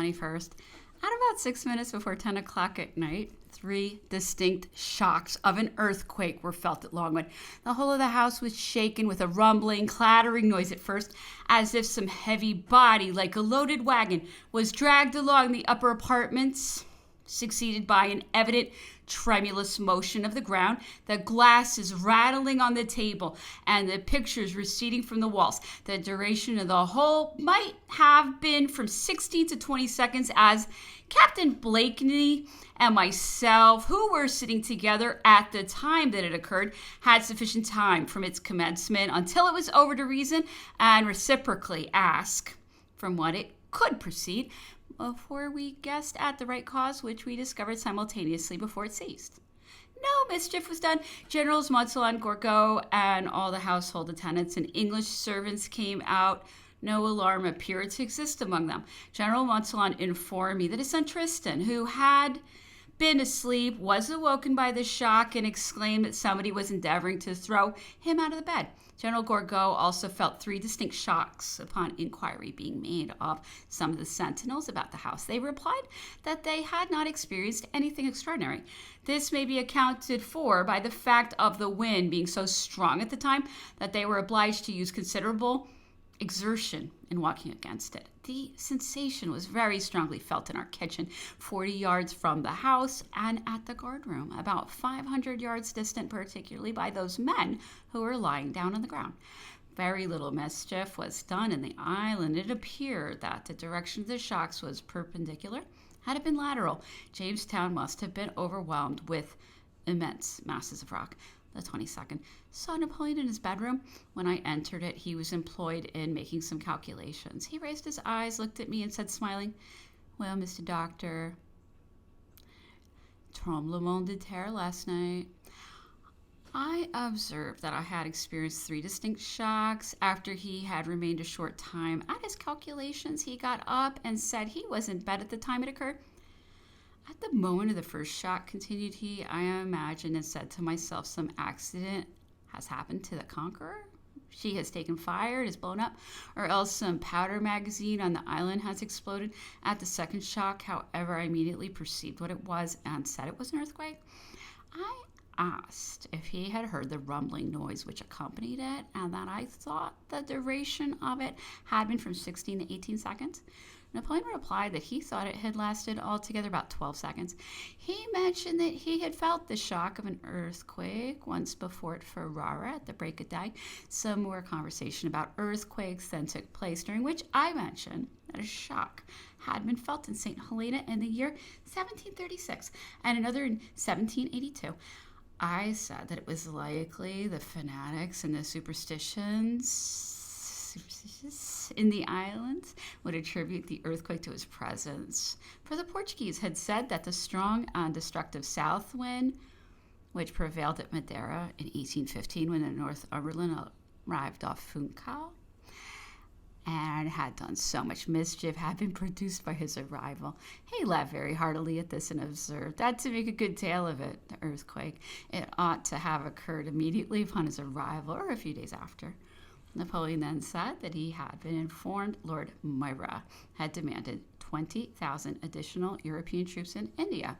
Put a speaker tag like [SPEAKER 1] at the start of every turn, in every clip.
[SPEAKER 1] 21st, at about 6 minutes before 10 o'clock at night, 3 distinct shocks of an earthquake were felt at Longwood. The whole of the house was shaken with a rumbling, clattering noise at first, as if some heavy body, like a loaded wagon, was dragged along the upper apartments, succeeded by an evident tremulous motion of the ground, the glasses rattling on the table, and the pictures receding from the walls. The duration of the whole might have been from 16 to 20 seconds, as Captain Blakeney and myself, who were sitting together at the time that it occurred, had sufficient time from its commencement until it was over to reason and reciprocally ask from what it could proceed, before we guessed at the right cause, which we discovered simultaneously before it ceased. No mischief was done. Generals Montsalon, Gourgaud, and all the household attendants and English servants came out. No alarm appeared to exist among them. General Montsalon informed me that his son Tristan, who had been asleep, was awoken by the shock and exclaimed that somebody was endeavoring to throw him out of the bed. General Gourgaud also felt 3 distinct shocks upon inquiry being made of some of the sentinels about the house. They replied that they had not experienced anything extraordinary. This may be accounted for by the fact of the wind being so strong at the time that they were obliged to use considerable exertion in walking against it. The sensation was very strongly felt in our kitchen, 40 yards from the house, and at the guardroom, about 500 yards distant, particularly by those men who were lying down on the ground. Very little mischief was done in the island. It appeared that the direction of the shocks was perpendicular. Had it been lateral, Jamestown must have been overwhelmed with immense masses of rock. The 22nd, saw Napoleon in his bedroom. When I entered it, he was employed in making some calculations. He raised his eyes, looked at me, and said, smiling, "Well, Mr. Doctor, tremblement de terre last night." I observed that I had experienced 3 distinct shocks. After he had remained a short time at his calculations, he got up and said he was in bed at the time it occurred. "At the moment of the first shock," continued he, "I imagined and said to myself, some accident has happened to the Conqueror. She has taken fire, it is blown up, or else some powder magazine on the island has exploded. At the second shock, however, I immediately perceived what it was and said it was an earthquake." I asked if he had heard the rumbling noise which accompanied it, and that I thought the duration of it had been from 16 to 18 seconds. Napoleon replied that he thought it had lasted altogether about 12 seconds. He mentioned that he had felt the shock of an earthquake once before at Ferrara at the break of day. Some more conversation about earthquakes then took place, during which I mentioned that a shock had been felt in St. Helena in the year 1736 and another in 1782. I said that it was likely the fanatics and the superstitious in the islands would attribute the earthquake to his presence. For the Portuguese had said that the strong and destructive south wind, which prevailed at Madeira in 1815 when the Northumberland arrived off Funchal, and had done so much mischief, had been produced by his arrival. He laughed very heartily at this and observed that to make a good tale of it, the earthquake, it ought to have occurred immediately upon his arrival or a few days after. Napoleon then said that he had been informed Lord Moira had demanded 20,000 additional European troops in India.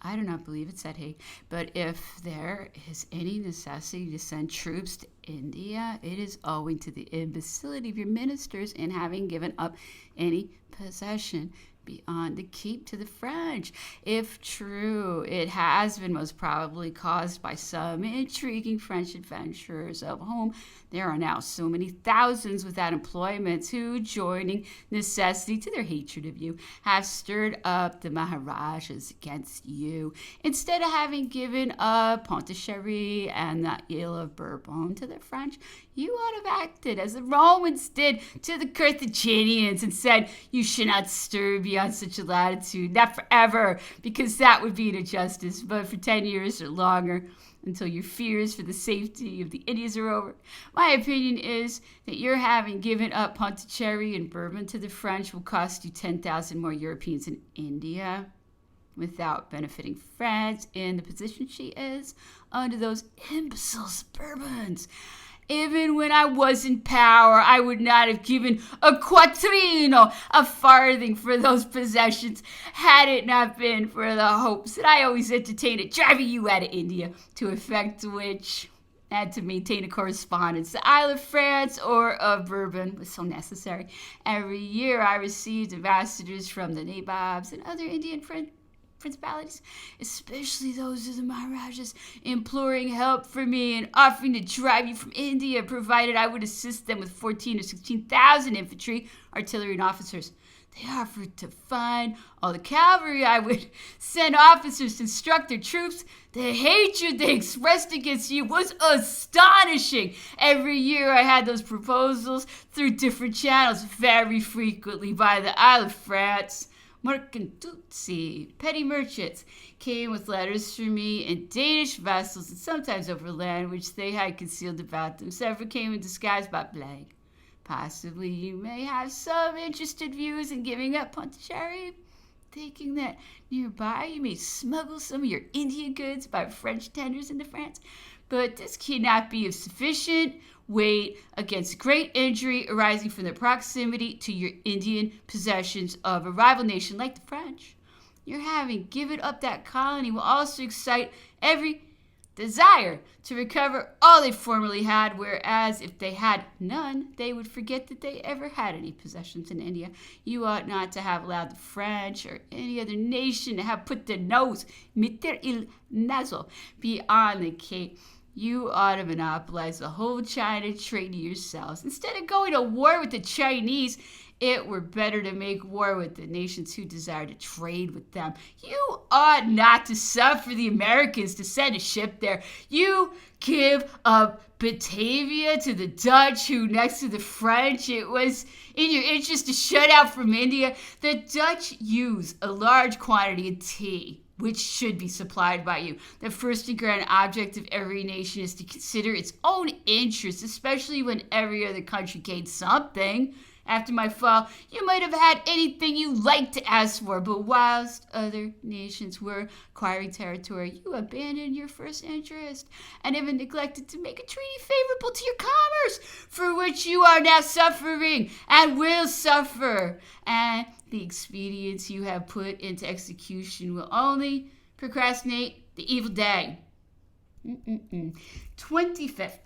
[SPEAKER 1] "I do not believe it," said he, "but if there is any necessity to send troops to India, it is owing to the imbecility of your ministers in having given up any possession beyond the Cape to the French. If true, it has been most probably caused by some intriguing French adventurers, of whom there are now so many thousands without employments, who, joining necessity to their hatred of you, have stirred up the Maharajas against you. Instead of having given up Pondicherry and the Isle of Bourbon to the French, you ought to have acted as the Romans did to the Carthaginians and said, 'You should not stir beyond such a latitude, not forever, because that would be an injustice, but for 10 years or longer, until your fears for the safety of the Indies are over.' My opinion is that your having given up Pondicherry and Bourbon to the French will cost you 10,000 more Europeans in India, without benefiting France in the position she is under those imbeciles Bourbons. Even when I was in power, I would not have given a quattrino, a farthing, for those possessions, had it not been for the hopes that I always entertained of driving you out of India, to effect which and to maintain a correspondence. The Isle of France or of Bourbon was so necessary. Every year I received ambassadors from the Nabobs and other Indian principalities, especially those of the Maharajas, imploring help for me and offering to drive you from India, provided I would assist them with 14 or 16,000 infantry, artillery, and officers. They offered to fund all the cavalry. I would send officers to instruct their troops. The hatred they expressed against you was astonishing. Every year I had those proposals through different channels, very frequently by the Isle of France. Mercantuzzi, petty merchants, came with letters for me in Danish vessels and sometimes overland, which they had concealed about them. Several came in disguise by Blank. Possibly you may have some interested views in giving up Pondicherry, thinking that nearby you may smuggle some of your Indian goods by French tenders into France. But this cannot be of sufficient weight against great injury arising from the proximity to your Indian possessions of a rival nation like the French. Your having given up that colony will also excite every desire to recover all they formerly had, whereas if they had none, they would forget that they ever had any possessions in India. You ought not to have allowed the French or any other nation to have put their nose, meter il naso, beyond the Cape. You ought to monopolize the whole China trade yourselves. Instead of going to war with the Chinese, it were better to make war with the nations who desire to trade with them. You ought not to suffer the Americans to send a ship there. You give up Batavia to the Dutch, who, next to the French, it was in your interest to shut out from India. The Dutch use a large quantity of tea, which should be supplied by you. The first and grand object of every nation is to consider its own interests, especially when every other country gains something. After my fall, you might have had anything you liked to ask for, but whilst other nations were acquiring territory, you abandoned your first interest and even neglected to make a treaty favorable to your commerce, for which you are now suffering and will suffer. And the expedients you have put into execution will only procrastinate the evil day. 25th.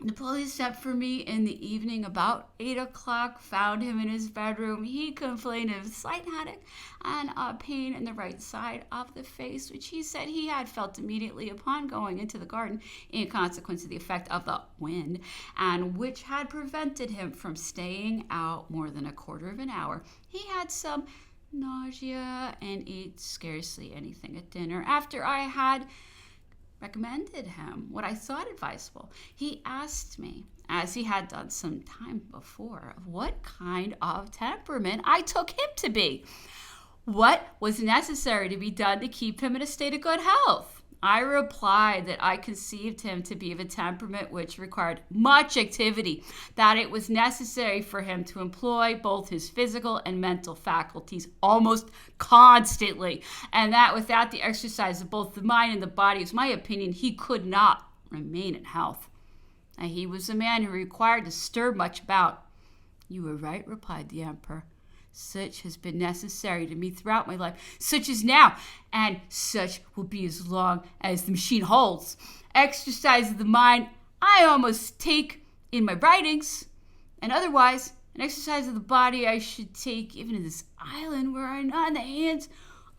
[SPEAKER 1] Napoleon sent for me in the evening about 8 o'clock, found him in his bedroom. He complained of slight headache and a pain in the right side of the face, which he said he had felt immediately upon going into the garden in consequence of the effect of the wind, and which had prevented him from staying out more than a quarter of an hour. He had some nausea and ate scarcely anything at dinner. After I had recommended him what I thought advisable, he asked me, as he had done some time before, of what kind of temperament I took him to be. What was necessary to be done to keep him in a state of good health? I replied that I conceived him to be of a temperament which required much activity, that it was necessary for him to employ both his physical and mental faculties almost constantly, and that without the exercise of both the mind and the body, it was my opinion, he could not remain in health. And he was a man who required to stir much about. You were right, replied the emperor. Such has been necessary to me throughout my life. Such is now, and such will be as long as the machine holds. Exercise of the mind I almost take in my writings, and otherwise an exercise of the body I should take even in this island where I'm not in the hands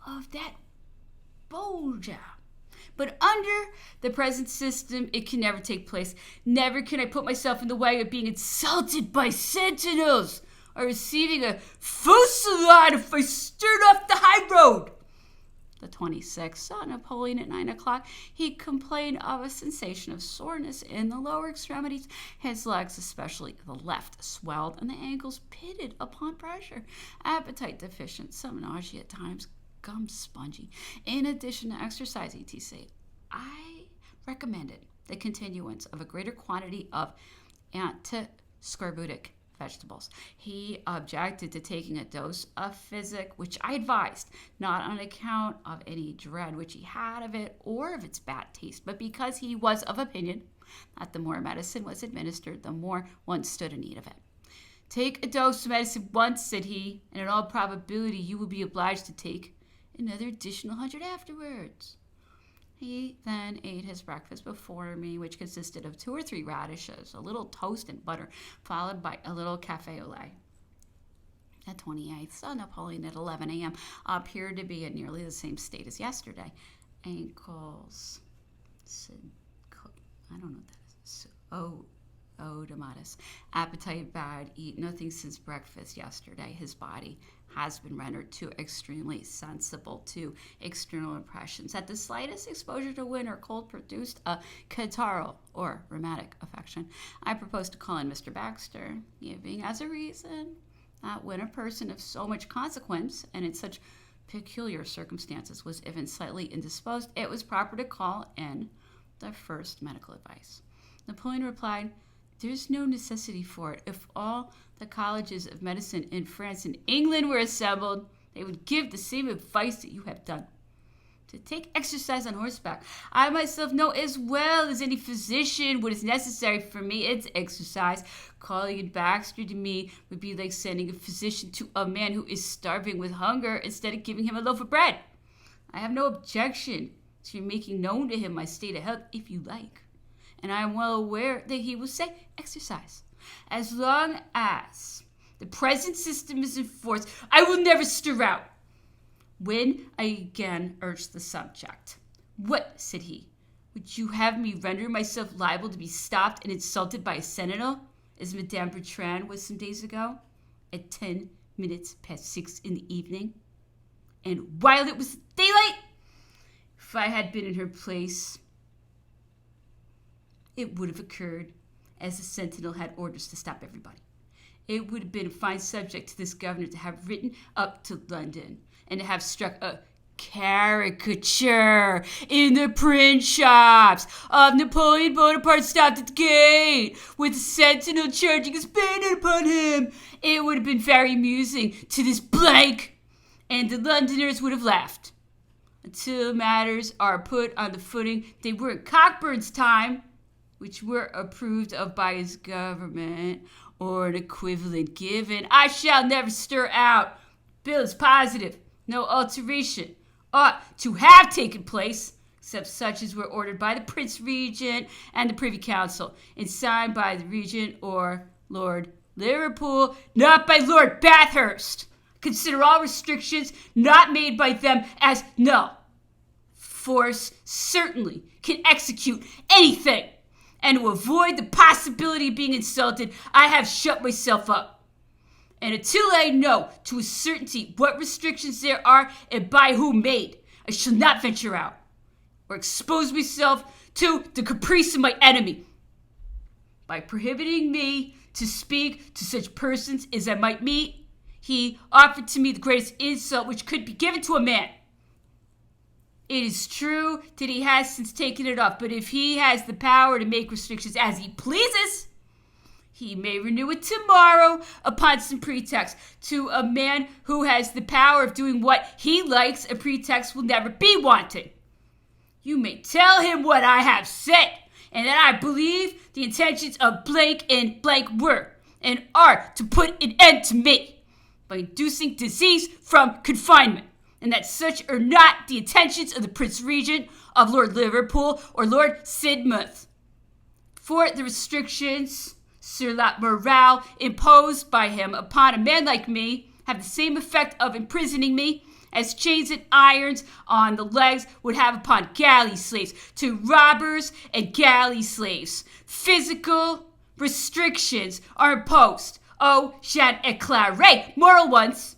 [SPEAKER 1] of that Boja. But under the present system, it can never take place. Never can I put myself in the way of being insulted by sentinels or receiving a fusillade if I stirred off the high road. The 26th saw Napoleon at 9 o'clock. He complained of a sensation of soreness in the lower extremities. His legs, especially the left, swelled, and the ankles pitted upon pressure. Appetite deficient, some nausea at times, gums spongy. In addition to exercise, etc., I recommended the continuance of a greater quantity of antiscorbutic vegetables. He objected to taking a dose of physic, which I advised, not on account of any dread which he had of it or of its bad taste, but because he was of opinion that the more medicine was administered, the more one stood in need of it. Take a dose of medicine once, said he, and in all probability you will be obliged to take another additional 100 afterwards. He then ate his breakfast before me, which consisted of 2 or 3 radishes, a little toast and butter, followed by a little cafe au lait. The 28th, so Napoleon at 11 a.m. appeared to be in nearly the same state as yesterday. Ankles, I don't know what that is. Odomatus. Appetite bad, eat nothing since breakfast yesterday. His body has been rendered too extremely sensible to external impressions. At the slightest exposure to wind or cold produced a catarrhal or rheumatic affection. I propose to call in Mr. Baxter, giving as a reason that when a person of so much consequence and in such peculiar circumstances was even slightly indisposed, it was proper to call in the first medical advice. Napoleon replied, "There's no necessity for it. If all the colleges of medicine in France and England were assembled, they would give the same advice that you have done. To take exercise on horseback. I myself know as well as any physician what is necessary for me. It's exercise. Calling in Baxter to me would be like sending a physician to a man who is starving with hunger instead of giving him a loaf of bread. I have no objection to your making known to him my state of health if you like. And I am well aware that he will say exercise. As long as the present system is in force, I will never stir out." When I again urged the subject, "What," said he, "would you have me render myself liable to be stopped and insulted by a sentinel, as Madame Bertrand was some days ago, at 10 minutes past 6 in the evening, and while it was daylight? If I had been in her place, it would have occurred, as the sentinel had orders to stop everybody. It would have been a fine subject to this governor to have written up to London and to have struck a caricature in the print shops of Napoleon Bonaparte stopped at the gate with the sentinel charging his bayonet upon him. It would have been very amusing to this blank, and the Londoners would have laughed. Until matters are put on the footing they were in Cockburn's time, which were approved of by his government, or an equivalent given, I shall never stir out. Bill is positive. No alteration ought to have taken place, except such as were ordered by the Prince Regent and the Privy Council, and signed by the Regent or Lord Liverpool, not by Lord Bathurst. Consider all restrictions not made by them as null. Force certainly can execute anything, and to avoid the possibility of being insulted, I have shut myself up. And until I know to a certainty what restrictions there are and by whom made, I shall not venture out, or expose myself to the caprice of my enemy. By prohibiting me to speak to such persons as I might meet, he offered to me the greatest insult which could be given to a man. It is true that he has since taken it off, but if he has the power to make restrictions as he pleases, he may renew it tomorrow upon some pretext. To a man who has the power of doing what he likes, a pretext will never be wanting. You may tell him what I have said, and that I believe the intentions of blank and blank were and are to put an end to me by inducing disease from confinement, and that such are not the intentions of the Prince Regent, of Lord Liverpool, or Lord Sidmouth. For the restrictions sur la morale imposed by him upon a man like me have the same effect of imprisoning me as chains and irons on the legs would have upon galley slaves. To robbers and galley slaves, physical restrictions are imposed. Oh, Jean Eclairé, moral ones.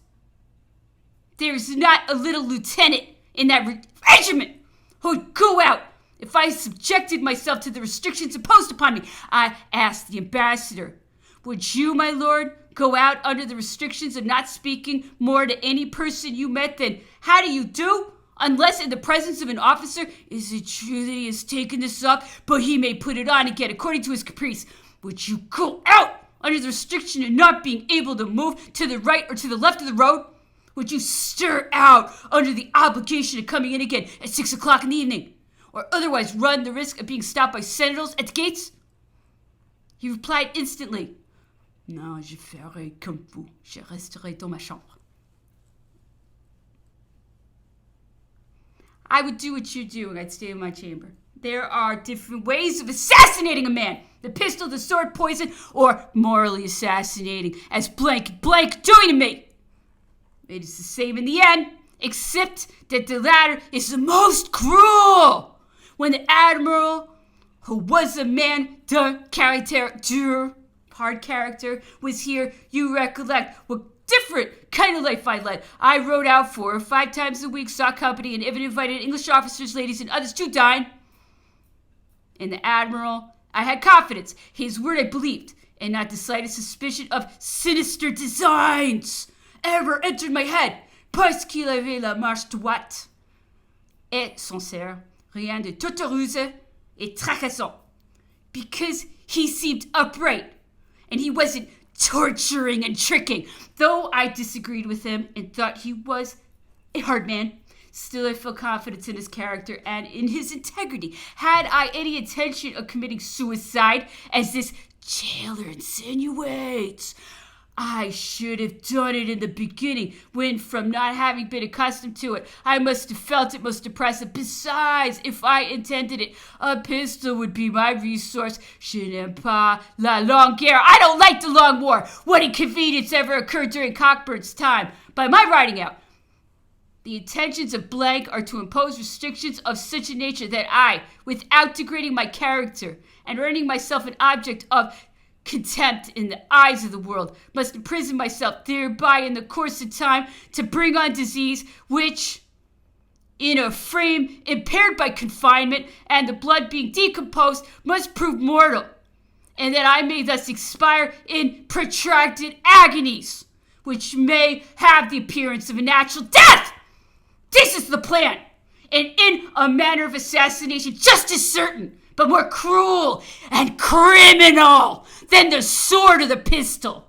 [SPEAKER 1] There is not a little lieutenant in that regiment who would go out if I subjected myself to the restrictions imposed upon me. I asked the ambassador, would you, my lord, go out under the restrictions of not speaking more to any person you met than, how do you do? Unless in the presence of an officer, is it true that he has taken this off, but he may put it on again according to his caprice? Would you go out under the restriction of not being able to move to the right or to the left of the road? Would you stir out under the obligation of coming in again at 6 o'clock in the evening? or otherwise run the risk of being stopped by sentinels at the gates? He replied instantly, Non, je ferai comme vous. Je resterai dans ma chambre. I would do what you do and I'd stay in my chamber. There are different ways of assassinating a man. The pistol, the sword, poison, or morally assassinating, as blank doing to me. It is the same in the end, except that the latter is the most cruel. When the admiral, who was a man de caractère, hard character, was here, you recollect what different kind of life I led. I rode out 4 or 5 times a week, saw company, and even invited English officers, ladies, and others to dine. In the admiral, I had confidence. His word I believed, and not the slightest suspicion of sinister designs ever entered my head, parce qu'il avait la marche droite et sincère, rien de toute ruse et tracassant, because he seemed upright, and he wasn't torturing and tricking. Though I disagreed with him and thought he was a hard man, still I felt confidence in his character and in his integrity. Had I any intention of committing suicide, as this jailer insinuates, I should have done it in the beginning, when from not having been accustomed to it, I must have felt it most oppressive. Besides, if I intended it, a pistol would be my resource. Je n'aime pas la longue guerre. I don't like the long war. What inconvenience ever occurred during Cockburn's time by my riding out? The intentions of blank are to impose restrictions of such a nature that I, without degrading my character and earning myself an object of contempt in the eyes of the world, must imprison myself thereby in the course of time to bring on disease which, in a frame impaired by confinement and the blood being decomposed, must prove mortal, and that I may thus expire in protracted agonies, which may have the appearance of a natural death. This is the plan, and in a manner of assassination just as certain, but more cruel and criminal than the sword or the pistol.